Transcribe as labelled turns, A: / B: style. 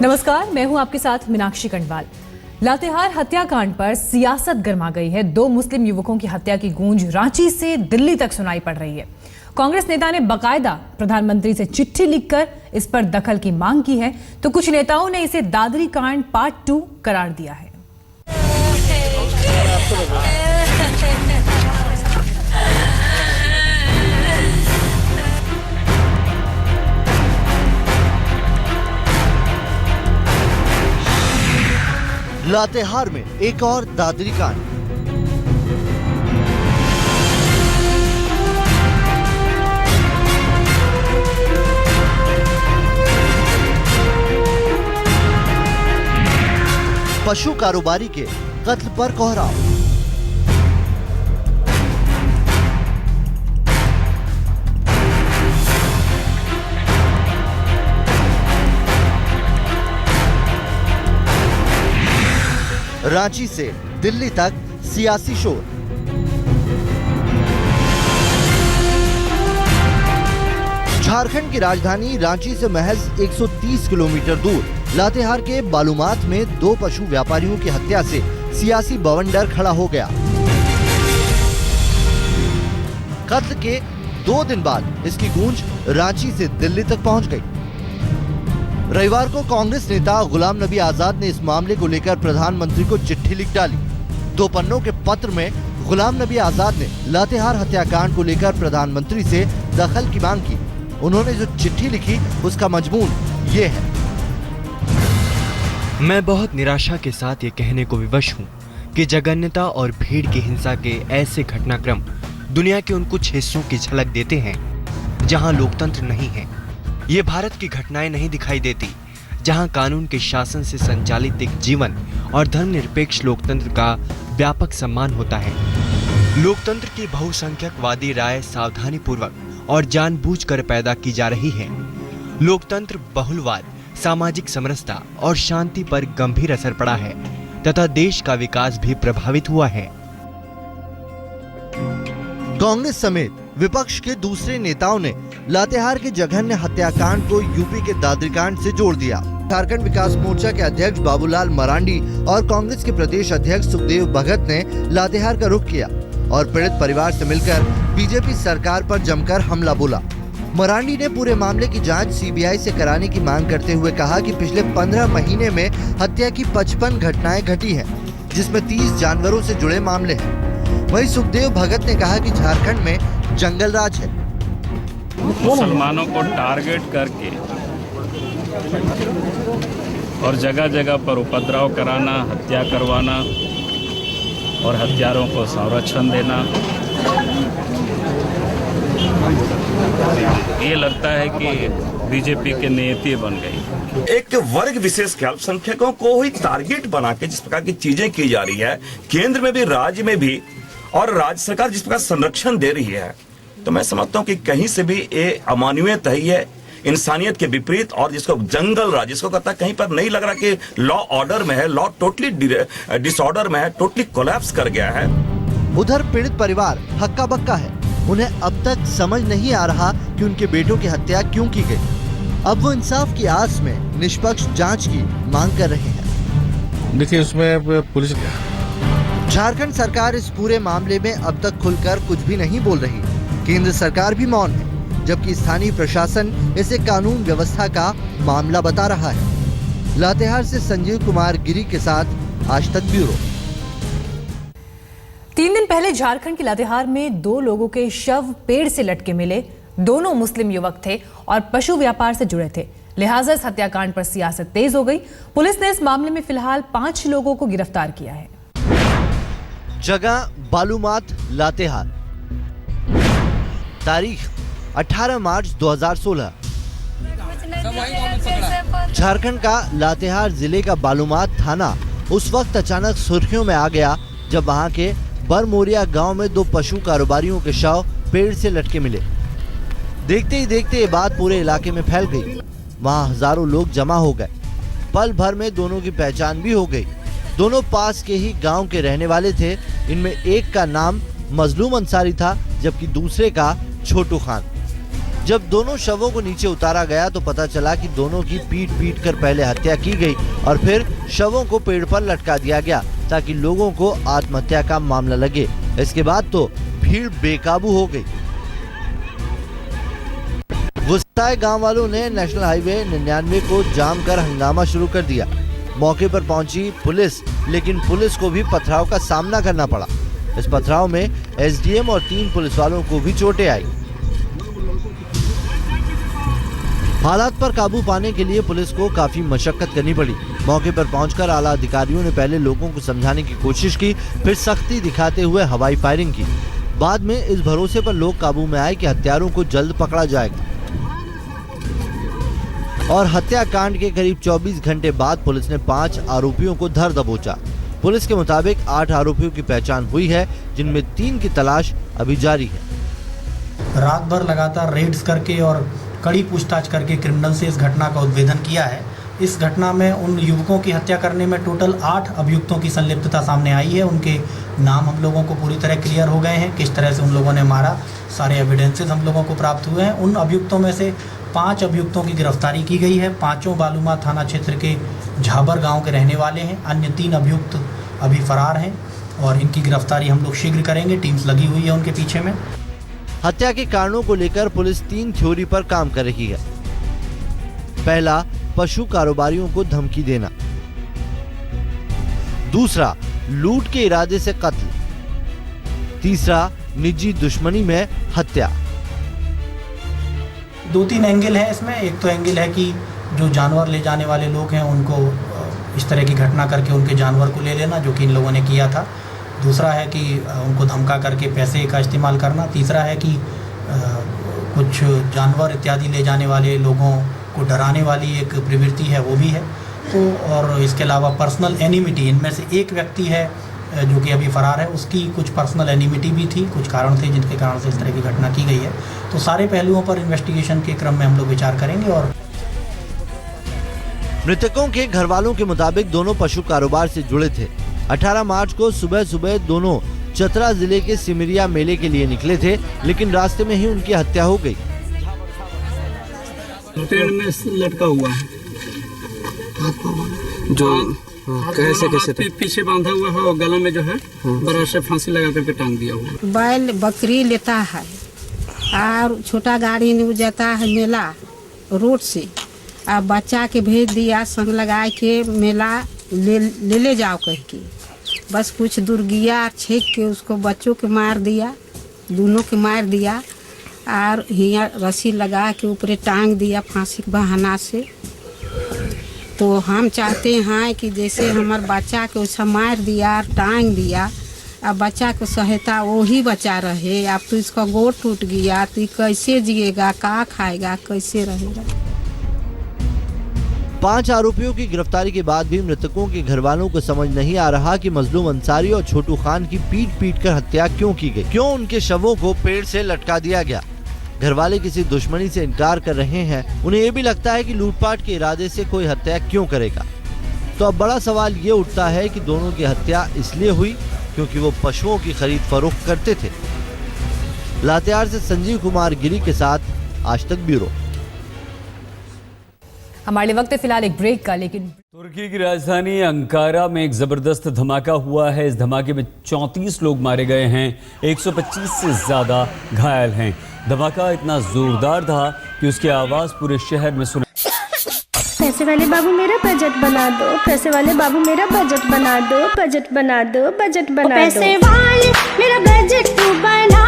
A: नमस्कार, मैं हूं आपके साथ मीनाक्षी कंडवाल। लातेहार हत्याकांड पर सियासत गर्मा गई है। 2 मुस्लिम युवकों की हत्या की गूंज रांची से दिल्ली तक सुनाई पड़ रही है। कांग्रेस नेता ने बाकायदा प्रधानमंत्री से चिट्ठी लिखकर इस पर दखल की मांग की है, तो कुछ नेताओं ने इसे दादरी कांड पार्ट 2 करार दिया है।
B: लातेहार में एक और दादरी कांड। पशु कारोबारी के कत्ल पर कोहराव। रांची से दिल्ली तक सियासी शोर। झारखंड की राजधानी रांची से महज 130 किलोमीटर दूर लातेहार के बालूमाथ में 2 पशु व्यापारियों की हत्या से सियासी बवंडर खड़ा हो गया। कत्ल के 2 दिन बाद इसकी गूंज रांची से दिल्ली तक पहुंच गई। रविवार को कांग्रेस नेता गुलाम नबी आजाद ने इस मामले को लेकर प्रधानमंत्री को चिट्ठी लिख डाली। 2 पन्नों के पत्र में गुलाम नबी आजाद ने लातेहार हत्याकांड को लेकर प्रधानमंत्री से दखल की मांग की। उन्होंने जो चिट्ठी लिखी उसका मजमून ये है।
C: मैं बहुत निराशा के साथ ये कहने को विवश हूँ कि जघन्यता और भीड़ की हिंसा के ऐसे घटनाक्रम दुनिया के उन कुछ हिस्सों की झलक देते हैं जहाँ लोकतंत्र नहीं है। ये भारत की घटनाएं नहीं दिखाई देती जहां कानून के शासन से संचालित एक जीवन और धर्मनिरपेक्ष लोकतंत्र का व्यापक सम्मान होता है। लोकतंत्र की बहुसंख्यकवादी राय सावधानीपूर्वक और जानबूझकर पैदा की जा रही है। लोकतंत्र बहुलवाद, सामाजिक समरसता और शांति पर गंभीर असर पड़ा है तथा देश का विकास भी प्रभावित हुआ है।
B: कांग्रेस समेत विपक्ष के दूसरे नेताओं ने लातेहार के जघन्य हत्याकांड को यूपी के दादरी कांड से जोड़ दिया। झारखंड विकास मोर्चा के अध्यक्ष बाबूलाल मरांडी और कांग्रेस के प्रदेश अध्यक्ष सुखदेव भगत ने लातेहार का रुख किया और पीड़ित परिवार से मिलकर बीजेपी सरकार पर जमकर हमला बोला। मरांडी ने पूरे मामले की जांच सीबीआई से कराने की मांग करते हुए कहा कि पिछले 15 महीने में हत्या की 55 घटनाएं घटी हैं, जिसमें 30 जानवरों से जुड़े मामले हैं। वहीं सुखदेव भगत ने कहा कि झारखंड में जंगल राज है।
D: मुसलमानों को टारगेट करके और जगह जगह पर उपद्रव कराना, हत्या करवाना और हत्यारों को संरक्षण देना, ये लगता है कि बीजेपी के नीति बन गई।
E: एक वर्ग विशेष के अल्पसंख्यकों को ही टारगेट बना के जिस प्रकार की चीजें की जा रही है, केंद्र में भी राज्य में भी, और राज्य सरकार जिस प्रकार संरक्षण दे रही है, तो मैं समझता हूँ कि कहीं से भी ये अमानवीयत है, ये इंसानियत के विपरीत, और जिसको जंगल राज जिसको कहता है, कहीं पर नहीं लग रहा कि लॉ ऑर्डर में है, लॉ टोटली डिसऑर्डर में है, टोटली कोलैप्स कर गया है।
B: उधर पीड़ित परिवार हक्का बक्का है। उन्हें अब तक समझ नहीं आ रहा कि उनके बेटों की हत्या क्यों की गई। अब वो इंसाफ की आस में निष्पक्ष जांच की मांग कर रहे हैं।
F: देखिए, उसमें पुलिस,
B: झारखंड सरकार इस पूरे मामले में अब तक खुलकर कुछ भी नहीं बोल रही। केंद्र सरकार भी मौन है, जबकि स्थानीय प्रशासन इसे कानून व्यवस्था का मामला बता रहा है। लातेहार से संजीव कुमार गिरी के साथ आज तक ब्यूरो।
A: 3 दिन पहले झारखंड के लातेहार में 2 लोगों के शव पेड़ से लटके मिले। दोनों मुस्लिम युवक थे और पशु व्यापार से जुड़े थे। लिहाजा इस हत्याकांड पर सियासत तेज हो गई। पुलिस ने इस मामले में फिलहाल 5 लोगों को गिरफ्तार किया है।
B: जगह बालूमाथ, लातेहार। तारीख 18 मार्च 2016। झारखंड का लातेहार जिले का बालूमाथ थाना उस वक्त अचानक सुर्खियों में आ गया जब वहां के बरमोरिया गांव में 2 पशु कारोबारियों के शव पेड़ से लटके मिले। देखते ही देखते ये बात पूरे इलाके में फैल गई। वहां हजारों लोग जमा हो गए। पल भर में दोनों की पहचान भी हो गई। दोनों पास के ही गांव के रहने वाले थे। इनमें एक का नाम मजलूम अंसारी था, जबकि दूसरे का छोटू खान। जब दोनों शवों को नीचे उतारा गया तो पता चला कि दोनों की पीट पीट कर पहले हत्या की गई और फिर शवों को पेड़ पर लटका दिया गया ताकि लोगों को आत्महत्या का मामला लगे। इसके बाद तो भीड़ बेकाबू हो गई। गुस्साए गांव वालों ने नेशनल हाईवे 99 को जाम कर हंगामा शुरू कर दिया। मौके पर पहुंची पुलिस, लेकिन पुलिस को भी पथराव का सामना करना पड़ा। इस पथराव में एसडीएम और 3 पुलिस वालों को भी चोटें आई। हालात पर काबू पाने के लिए पुलिस को काफी मशक्कत करनी पड़ी। मौके पर पहुंचकर आला अधिकारियों ने पहले लोगों को समझाने की कोशिश की, फिर सख्ती दिखाते हुए हवाई फायरिंग की। बाद में इस भरोसे पर लोग काबू में आए कि हत्यारों को जल्द पकड़ा जाएगा। और हत्याकांड के करीब 24 घंटे बाद पुलिस ने 5 आरोपियों को धर दबोचा। पुलिस के मुताबिक 8 आरोपियों की पहचान हुई है, जिनमें 3 की तलाश अभी जारी है।
F: रात भर लगातार रेड्स करके और कड़ी पूछताछ करके क्रिमिनल से इस घटना का उद्भेदन किया है। इस घटना में उन युवकों की हत्या करने में टोटल 8 अभियुक्तों की संलिप्तता सामने आई है। उनके नाम हम लोगों को पूरी तरह क्लियर हो गए हैं, किस तरह से उन लोगों ने मारा, सारे एविडेंसेस हम लोगों को प्राप्त हुए हैं। उन अभियुक्तों में से 5 अभियुक्तों की गिरफ्तारी की गई है। 5 बालूमा थाना क्षेत्र के झाबर गांव के रहने वाले हैं। अन्य 3 अभियुक्त अभी फरार हैं और इनकी गिरफ्तारी हम लोग शीघ्र करेंगे। टीम्स लगी हुई है उनके पीछे में।
B: हत्या के कारणों को लेकर पुलिस 3 थ्योरी पर काम कर रही है। पहला, पशु कारोबारियों को धमकी देना। दूसरा, लूट के इरादे से कत्ल। तीसरा, निजी दुश्मनी में हत्या।
F: 2-3 एंगल है इसमें। एक तो एंगल है कि जो जानवर ले जाने वाले लोग हैं उनको इस तरह की घटना करके उनके जानवर को ले लेना, जो कि इन लोगों ने किया था। दूसरा है कि उनको धमका करके पैसे का इस्तेमाल करना। तीसरा है कि कुछ जानवर इत्यादि ले जाने वाले लोगों को डराने वाली एक प्रवृत्ति है, वो भी है। तो और इसके अलावा पर्सनल एनिमिटी, इनमें से एक व्यक्ति है जो कि अभी फरार है, उसकी कुछ पर्सनल एनिमिटी भी थी, कुछ कारण थे जिनके कारण से इस तरह की घटना की गई है। तो सारे पहलुओं पर इन्वेस्टिगेशन के क्रम में हम लोग विचार करेंगे। और
B: मृतकों के घर वालों के मुताबिक दोनों पशु कारोबार से जुड़े थे। 18 मार्च को सुबह सुबह दोनों चतरा जिले के सिमरिया मेले के लिए निकले थे, लेकिन रास्ते में ही उनकी हत्या हो गई।
G: पेड़ में लटका हुआ है जो कैसे पीछे बांधा हुआ है और गला में जो है बड़ा से फांसी लगा करके टांग दिया हुआ।
H: बैल बकरी लेता है और छोटा गाड़ी में जाता है मेला रोड से, और बच्चा के भेज दिया संग लगा के मेला ले जाओ कह के। बस कुछ दूर गया, छेक के उसको बच्चों के मार दिया, दोनों के मार दिया और हिया रस्सी लगा के ऊपर टांग दिया फांसी के बहाना से। तो हम चाहते हैं कि जैसे हमारे बच्चा के उसे मार दिया और टांग दिया, अब बच्चा को सहायता वही बच्चा रहे। अब तो इसका गोड़ टूट गया तो कैसे जिएगा, क्या खाएगा, कैसे रहेगा।
B: 5 आरोपियों की गिरफ्तारी के बाद भी मृतकों के घर वालों को समझ नहीं आ रहा कि मजलूम अंसारी और छोटू खान की पीट पीट कर हत्या क्यों की गई, क्यों उनके शवों को पेड़ से लटका दिया गया। घर वाले किसी दुश्मनी से इनकार कर रहे हैं। उन्हें ये भी लगता है कि लूटपाट के इरादे से कोई हत्या क्यों करेगा। तो अब बड़ा सवाल ये उठता है कि दोनों की हत्या इसलिए हुई क्योंकि वो पशुओं की खरीद फरोख्त करते थे। लातेहार से संजीव कुमार गिरी के साथ आज तक ब्यूरो।
A: हमारे लिए वक्त है फिलहाल एक ब्रेक का, लेकिन
I: तुर्की की राजधानी अंकारा में एक जबरदस्त धमाका हुआ है। इस धमाके में 34 लोग मारे गए हैं, 125 से ज्यादा घायल हैं। धमाका इतना जोरदार था कि उसकी आवाज पूरे शहर में सुनाई।
J: पैसे वाले बाबू मेरा बजट बना दो, पैसे वाले बाबू मेरा बजट बना दो, बजट बना दो, बजट बना दो, पैसे वाले मेरा बजट तू बना